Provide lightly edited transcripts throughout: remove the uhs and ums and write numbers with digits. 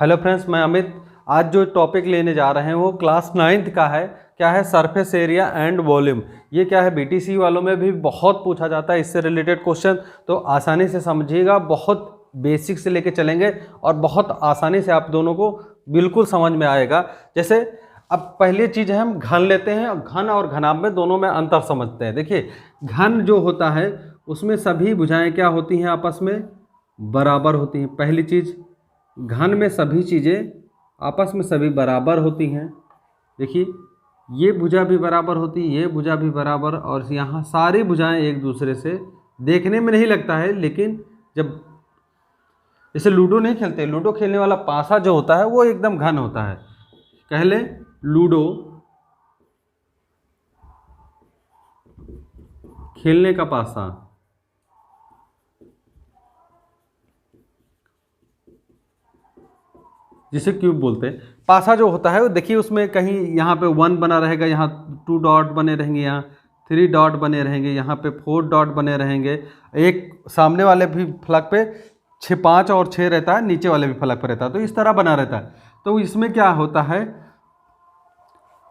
Hello friends, मैं अमित। आज जो टॉपिक लेने जा रहे हैं वो क्लास 9th का है। क्या है? Surface area and volume. ये क्या है, बीटीसी वालों में भी बहुत पूछा जाता है इससे रिलेटेड क्वेश्चन, तो आसानी से समझिएगा। बहुत बेसिक से लेके चलेंगे और बहुत आसानी से आप दोनों को बिल्कुल समझ में आएगा। जैसे अब पहली चीज़ है, हम घन लेते हैं। घन और घनाभ में दोनों में अंतर समझते हैं। देखिए, घन जो होता है उसमें सभी भुजाएं क्या होती हैं, आपस में बराबर होती हैं। पहली चीज़, घन में सभी चीज़ें आपस में सभी बराबर होती हैं। देखिए, ये भुजा भी बराबर होती है, ये भुजा भी बराबर, और यहाँ सारी भुजाएं एक दूसरे से देखने में नहीं लगता है, लेकिन जब जैसे लूडो नहीं खेलते, लूडो खेलने वाला पासा जो होता है वो एकदम घन होता है। कह ले लूडो खेलने का पासा, जिसे क्यूब बोलते हैं। पासा जो होता है वो देखिए, उसमें कहीं यहाँ पे 1 बना रहेगा, यहाँ 2 डॉट बने रहेंगे, यहाँ 3 डॉट बने रहेंगे, यहाँ पे 4 डॉट बने रहेंगे। एक सामने वाले भी फलक पे 5 और 6 रहता है, नीचे वाले भी फलक पे रहता है, तो इस तरह बना रहता है। तो इसमें क्या होता है,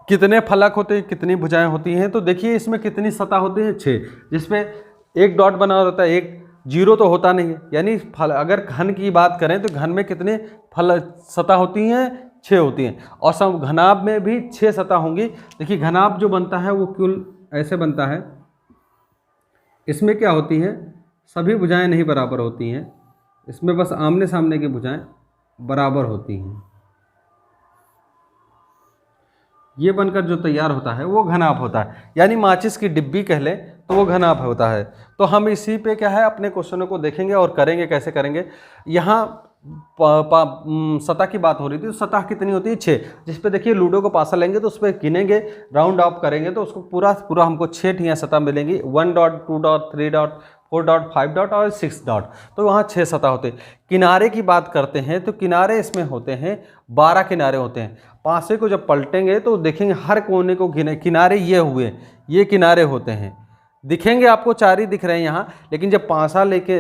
कितने फलक होते हैं, कितनी भुजाएं होती हैं। तो देखिए, इसमें कितनी सतह होती है, 6, जिसपे एक डॉट बना रहता है, एक जीरो तो होता नहीं है। यानी अगर घन की बात करें तो घन में कितने सतह होती हैं, 6 होती हैं। और सब घनाभ में भी 6 सतह होंगी। देखिए, घनाभ जो बनता है वो कुल ऐसे बनता है। इसमें क्या होती है, सभी भुजाएं नहीं बराबर होती हैं, इसमें बस आमने सामने की भुजाएं बराबर होती हैं। ये बनकर जो तैयार होता है वो घनाभ होता है। यानी माचिस की डिब्बी कह ले तो वो घनाभ होता है। तो हम इसी पे क्या है, अपने क्वेश्चनों को देखेंगे और करेंगे। कैसे करेंगे? यहाँ सतह की बात हो रही थी, तो सतह कितनी होती है, 6। जिस पे देखिए लूडो को पासा लेंगे तो उस पर गिनेंगे, राउंड ऑफ करेंगे तो उसको पूरा हमको 6 ठियाँ सतह मिलेंगी। 1 dot, 2 dot, 3 dot, 4 dot, 5 dot और 6 डॉट। तो वहाँ 6 सतह होते हैं। किनारे की बात करते हैं तो किनारे इसमें होते हैं 12 किनारे होते हैं। पासे को जब पलटेंगे तो देखेंगे हर कोने को किनारे ये हुए, ये किनारे होते हैं। दिखेंगे आपको 4 ही दिख रहे हैं यहाँ, लेकिन जब पासा लेके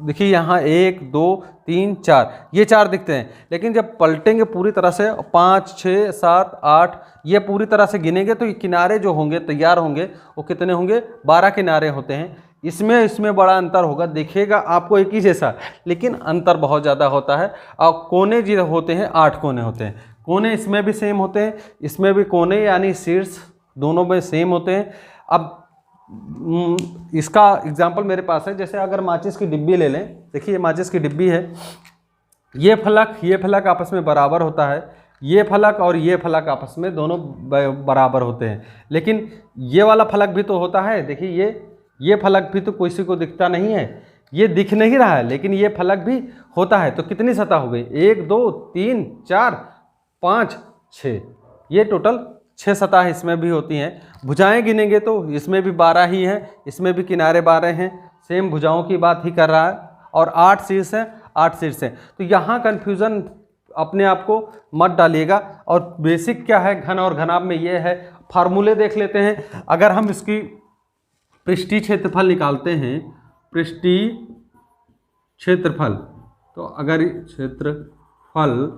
देखिए, यहाँ 1 2 3 4, ये 4 दिखते हैं। लेकिन जब पलटेंगे पूरी तरह से 5 6 7 8, ये पूरी तरह से गिनेंगे तो ये किनारे जो होंगे, तैयार होंगे, वो कितने होंगे, 12 किनारे होते हैं। इसमें बड़ा अंतर होगा, देखिएगा आपको एक ही जैसा, लेकिन अंतर बहुत ज़्यादा होता है। और कोने जो होते हैं, 8 कोने होते हैं। कोने इसमें भी सेम होते हैं, इसमें भी कोने यानी शीर्ष दोनों में सेम होते हैं। अब इसका एग्जाम्पल मेरे पास है। जैसे अगर माचिस की डिब्बी ले लें, देखिए ये माचिस की डिब्बी है, ये फलक आपस में बराबर होता है, ये फलक और ये फलक आपस में दोनों बराबर होते हैं। लेकिन ये वाला फलक भी तो होता है। देखिए, ये फलक भी तो किसी को दिखता नहीं है, ये दिख नहीं रहा है, लेकिन ये फलक भी होता है। तो कितनी सतह हो गई, 1 2 3 4 5 6, ये टोटल 6 सतह इसमें भी होती हैं। भुजाएं गिनेंगे तो इसमें भी 12 ही हैं, इसमें भी किनारे 12 हैं। सेम भुजाओं की बात ही कर रहा है। और 8 शीर्ष हैं, 8 शीर्ष हैं। तो यहाँ कन्फ्यूज़न अपने आप को मत डालिएगा। और बेसिक क्या है घन और घनाभ में, ये है। फार्मूले देख लेते हैं। अगर हम इसकी पृष्ठीय क्षेत्रफल निकालते हैं, पृष्ठीय क्षेत्रफल, तो अगर क्षेत्रफल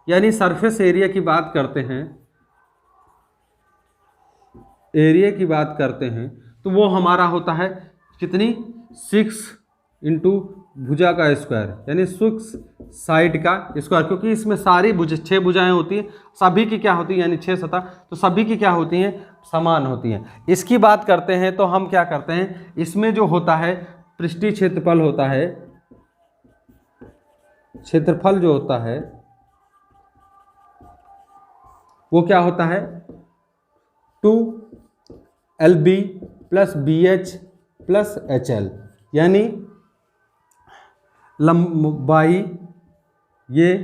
यानी सरफेस एरिया की बात करते हैं, एरिया की बात करते हैं, तो वो हमारा होता है कितनी, 6 इंटू भुजा का स्क्वायर, यानी 6 साइड का स्क्वायर। क्योंकि इसमें सारी 6 भुजाएं होती हैं, सभी की क्या होती है, यानी 6 सतह, तो सभी की क्या होती हैं, समान होती हैं। इसकी बात करते हैं तो हम क्या करते हैं, इसमें जो होता है पृष्ठीय क्षेत्रफल होता है, क्षेत्रफल जो होता है वो क्या होता है, 2LB plus BH plus HL, यानी लंबाई ये,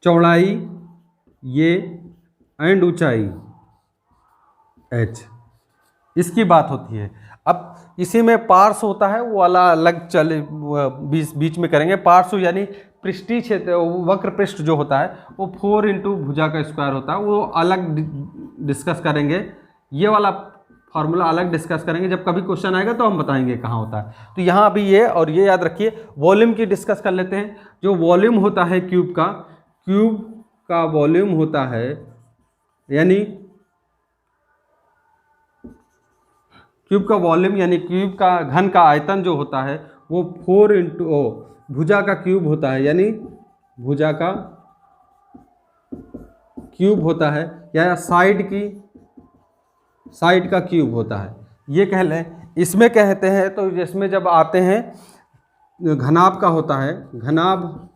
चौड़ाई ये, एंड ऊंचाई H, इसकी बात होती है। अब इसी में पार्श्व होता है, वो वाला अलग चले बीच में करेंगे। पार्श्व यानी पृष्ठीय क्षेत्र, वक्र पृष्ठ जो होता है वो 4 इंटू भुजा का स्क्वायर होता है, वो अलग डिस्कस करेंगे। ये वाला फार्मूला अलग डिस्कस करेंगे, जब कभी क्वेश्चन आएगा तो हम बताएंगे कहाँ होता है। तो यहाँ अभी ये और ये याद रखिए। वॉल्यूम की डिस्कस कर लेते हैं। जो वॉल्यूम होता है क्यूब का वॉल्यूम होता है, यानी क्यूब का वॉल्यूम यानी क्यूब का घन का आयतन जो होता है वो 4 इंटू भुजा का क्यूब होता है, यानी भुजा का क्यूब होता है, या साइड का क्यूब होता है, ये कह लें। इसमें कहते हैं तो जिसमें जब आते हैं घनाभ का होता है, घनाभ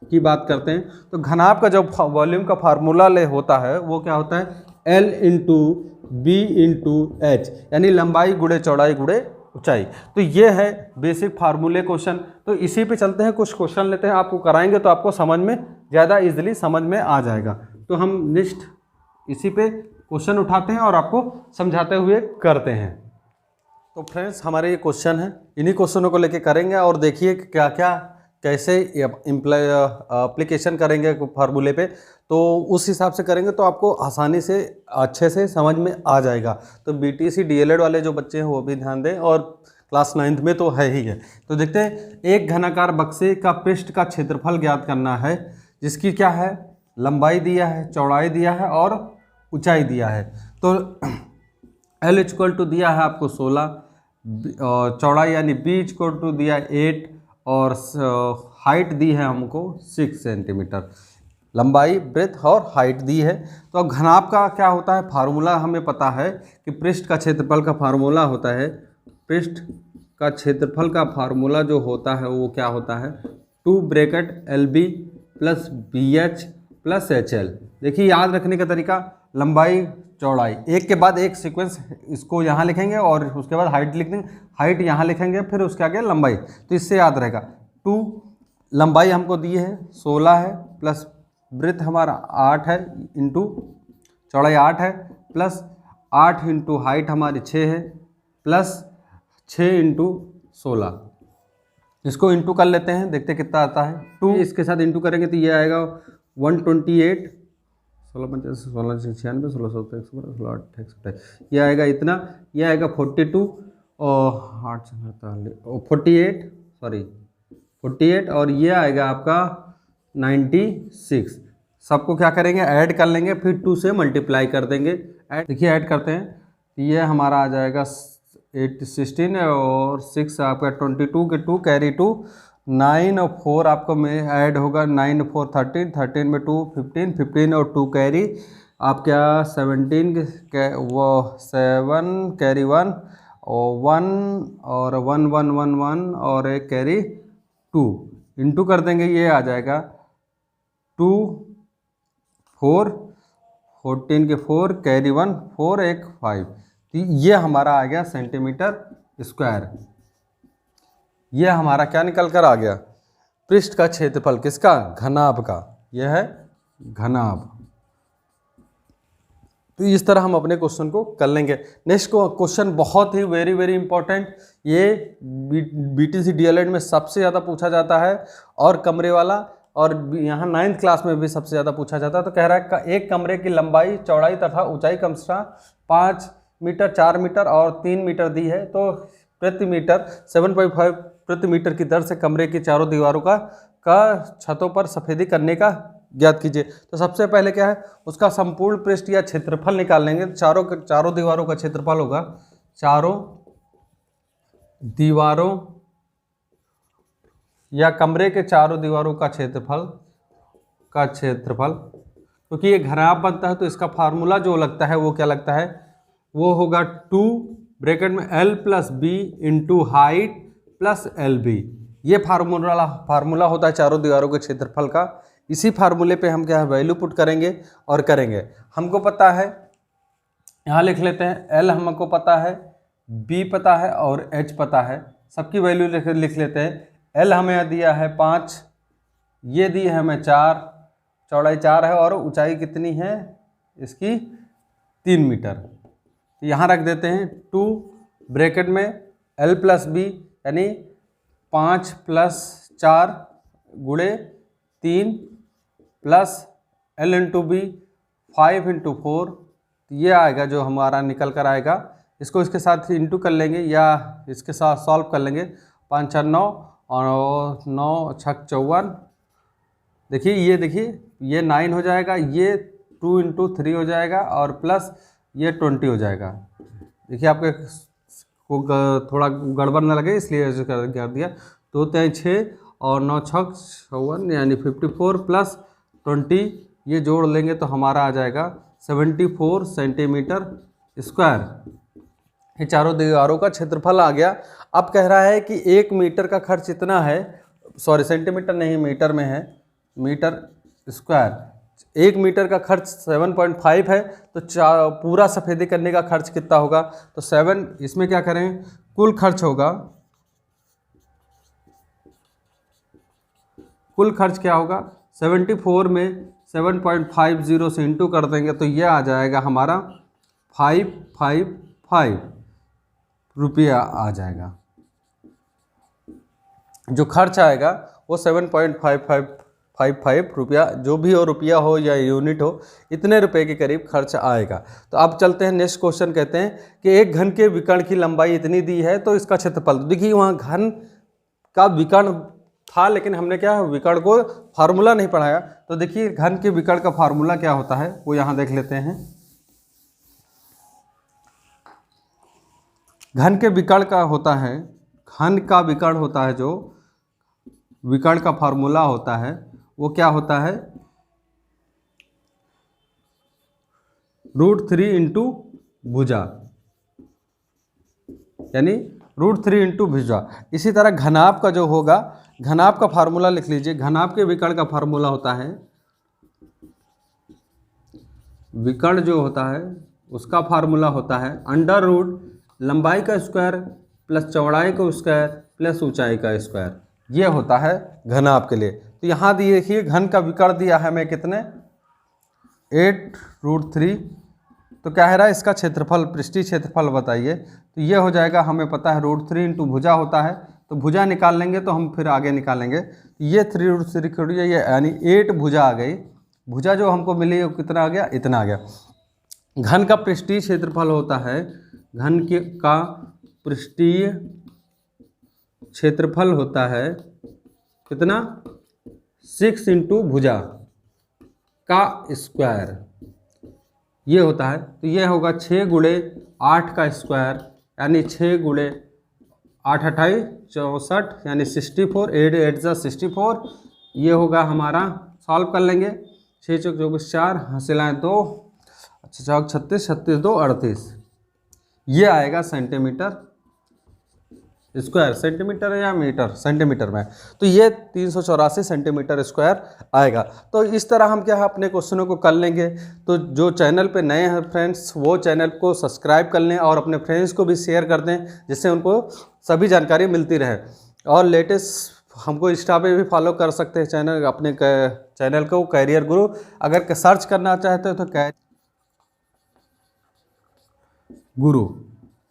की बात करते हैं, तो घनाभ का जो वॉल्यूम का फार्मूला होता है वो क्या होता है, L into B into H, यानी लंबाई गुणे चौड़ाई गुणे ऊंचाई। तो ये है बेसिक फार्मूले क्वेश्चन। तो इसी पे चलते हैं, कुछ क्वेश्चन लेते हैं, आपको कराएंगे तो आपको समझ में ज़्यादा इजीली समझ में आ जाएगा। तो हम नेक्स्ट इसी पे क्वेश्चन उठाते हैं और आपको समझाते हुए करते हैं। तो फ्रेंड्स हमारे ये क्वेश्चन हैं, इन्हीं क्वेश्चनों को लेके करेंगे और देखिए क्या क्या कैसे एप्लीकेशन करेंगे फार्मूले पे, तो उस हिसाब से करेंगे तो आपको आसानी से अच्छे से समझ में आ जाएगा। तो बीटीसी डीएलएड वाले जो बच्चे हैं वो भी ध्यान दें, और क्लास 9th में तो है ही है। तो देखते हैं, एक घनाकार बक्से का पृष्ठ का क्षेत्रफल ज्ञात करना है, जिसकी क्या है, लंबाई दिया है, चौड़ाई दिया है और ऊंचाई दिया है। तो L इक्वल टू दिया है आपको 16, और चौड़ाई यानी B इक्वल टू दिया 8, और हाइट दी है हमको 6 सेंटीमीटर, लंबाई ब्रेथ और हाइट दी है। तो अब घनाभ का क्या होता है, फार्मूला हमें पता है कि पृष्ठ का क्षेत्रफल का फार्मूला होता है, पृष्ठ का क्षेत्रफल का फार्मूला जो होता है वो क्या होता है, 2 bracket LB plus BH plus HL। देखिए याद रखने का तरीका, लंबाई चौड़ाई एक के बाद एक सीक्वेंस, इसको यहाँ लिखेंगे और उसके बाद हाइट लिख देंगे, हाइट यहाँ लिखेंगे, फिर उसके आगे लंबाई। तो इससे याद रहेगा, 2 लंबाई हमको दी है 16 है, प्लस ब्रेथ हमारा 8 है, इंटू चौड़ाई 8 है, प्लस 8 इंटू हाइट हमारी 6 है, प्लस 6 इंटू 16। इसको इंटू कर लेते हैं, देखते कितना आता है। 2 इसके साथ इंटू करेंगे तो ये आएगा 128, 16 96 16 ये आएगा इतना, ये आएगा 42 और 48 और ये आएगा आपका 96। सबको क्या करेंगे, ऐड कर लेंगे, फिर 2 से मल्टीप्लाई कर देंगे। देखिए ऐड करते हैं, ये हमारा आ जाएगा 8 16 और 6 आपका 22 के 2 कैरी 2, 9 और 4 आपको में ऐड होगा, 9 4 13, 13 में 2 15, 15 और 2 कैरी आप क्या 17 वो 7 कैरी 1 और 1 और 1 1 1 1 और एक कैरी 2, इंटू कर देंगे, ये आ जाएगा 2 4 14 के 4 कैरी 1 4 एक 5। तो ये हमारा आ गया सेंटीमीटर स्क्वायर। ये हमारा क्या निकल कर आ गया, पृष्ठ का क्षेत्रफल किसका, घनाभ का। यह है घनाभ। तो इस तरह हम अपने क्वेश्चन को कर लेंगे। नेक्स्ट क्वेश्चन बहुत ही वेरी वेरी इंपॉर्टेंट, ये बीटीसी डीएलएड में सबसे ज़्यादा पूछा जाता है, और कमरे वाला, और यहाँ 9th क्लास में भी सबसे ज़्यादा पूछा जाता है। तो कह रहा है एक कमरे की लंबाई चौड़ाई तथा ऊंचाई क्रमशः 5 मीटर 4 मीटर और 3 मीटर दी है, तो प्रति मीटर 7.5 प्रति मीटर की दर से कमरे की चारों दीवारों का छतों पर सफेदी करने का ज्ञात कीजिए। तो सबसे पहले क्या है, उसका संपूर्ण पृष्ठ या क्षेत्रफल निकाल लेंगे। चारों दीवारों का क्षेत्रफल होगा, चारों दीवारों या कमरे के चारों दीवारों का क्षेत्रफल क्योंकि ये घनाभ बनता है तो इसका फार्मूला जो लगता है वो क्या लगता है, वो होगा 2 ब्रैकेट में L plus B into height plus LB। ये फार्मूला होता है चारों दीवारों के क्षेत्रफल का। इसी फार्मूले पे हम क्या है, वैल्यू पुट करेंगे और करेंगे। हमको पता है, यहाँ लिख लेते हैं, L हमको पता है, B पता है और H पता है, सबकी वैल्यू लिख लेते हैं। L हमें दिया है 5, ये दी है हमें 4, चौड़ाई 4 है और ऊंचाई कितनी है इसकी 3 मीटर। यहाँ रख देते हैं 2 ब्रैकेट में L प्लस बी यानी 5 प्लस 4 गुणे 3 plus L into B 5 into 4, ये आएगा जो हमारा निकल कर आएगा इसको इसके साथ इंटू कर लेंगे या इसके साथ सॉल्व कर लेंगे। 5 4 9 और 9 6 54। देखिए ये 9 हो जाएगा, ये 2 × 3 हो जाएगा और प्लस ये 20 हो जाएगा। देखिए आपके को थोड़ा गड़बड़ ना लगे इसलिए ऐसे कर दिया। 2 3 6 और 9 6 54 यानी 54 प्लस 20, ये जोड़ लेंगे तो हमारा आ जाएगा 74 सेंटीमीटर स्क्वायर। ये चारों दीवारों का क्षेत्रफल आ गया। अब कह रहा है कि 1 मीटर का खर्च इतना है, सॉरी सेंटीमीटर नहीं मीटर में है, मीटर स्क्वायर। 1 मीटर का खर्च 7.5 है, तो पूरा सफ़ेदी करने का खर्च कितना होगा? तो 7, इसमें क्या करें, कुल खर्च होगा, कुल खर्च क्या होगा? 74 में 7.50 से इंटू कर देंगे तो ये आ जाएगा हमारा 555 रुपया आ जाएगा। जो खर्च आएगा वो 7.55 रुपया, जो भी हो, रुपया हो या यूनिट हो, इतने रुपए के करीब खर्च आएगा। तो अब चलते हैं नेक्स्ट क्वेश्चन। कहते हैं कि एक घन के विकर्ण की लंबाई इतनी दी है तो इसका क्षेत्रफल। देखिए वहाँ घन का विकर्ण था लेकिन हमने क्या विकर्ण को फार्मूला नहीं पढ़ाया। तो देखिए घन के विकर्ण का फार्मूला क्या होता है वो यहाँ देख लेते हैं। घन के विकर्ण का होता है, घन का विकर्ण होता है, जो विकर्ण का फार्मूला होता है वो क्या होता है? √3 × भुजा, यानी √3 × भुजा। इसी तरह घनाभ का जो होगा, घनाभ का फार्मूला लिख लीजिए। घनाभ के विकर्ण का फार्मूला होता है, विकर्ण जो होता है उसका फार्मूला होता है √ लंबाई का स्क्वायर प्लस चौड़ाई का स्क्वायर प्लस ऊंचाई का स्क्वायर। ये होता है घनाभ के लिए। तो यहाँ देखिए घन का विकर्ण दिया है हमें कितने, 8√3। तो क्या है रहा इसका क्षेत्रफल, पृष्ठीय क्षेत्रफल बताइए। तो ये हो जाएगा, हमें पता है √3 × भुजा होता है, तो भुजा निकाल लेंगे तो हम फिर आगे निकालेंगे। ये 3√3 छोड़िए, ये यानी 8 भुजा आ गई। भुजा जो हमको मिली वो कितना आ गया? इतना आ गया। घन का पृष्ठीय क्षेत्रफल होता है, घन का पृष्ठीय क्षेत्रफल होता है कितना? 6 × भुजा का स्क्वायर, ये होता है। तो ये होगा 6 × 8 का स्क्वायर, यानी 6 × 8 × 28 64, यानी 64, 8 8 64। ये होगा हमारा, सॉल्व कर लेंगे। 6 × 4 = 4, हासिलाएँ 2, अच्छा 4 × 36, 36 2 38। ये आएगा सेंटीमीटर स्क्वायर, सेंटीमीटर या मीटर, सेंटीमीटर में। तो ये 384 सेंटीमीटर स्क्वायर आएगा। तो इस तरह हम क्या है अपने क्वेश्चनों को कर लेंगे। तो जो चैनल पे नए हैं फ्रेंड्स, वो चैनल को सब्सक्राइब कर लें और अपने फ्रेंड्स को भी शेयर कर दें, जिससे उनको सभी जानकारी मिलती रहे। और लेटेस्ट हमको इंस्टा पे भी फॉलो कर सकते हैं चैनल, अपने चैनल को कैरियर गुरु। अगर सर्च करना चाहते हो तो गुरु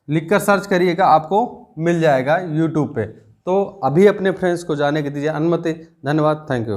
लिखकर सर्च करिएगा, आपको मिल जाएगा यूट्यूब पे। तो अभी अपने फ्रेंड्स को जाने के दीजिए अनुमति। धन्यवाद, थैंक यू।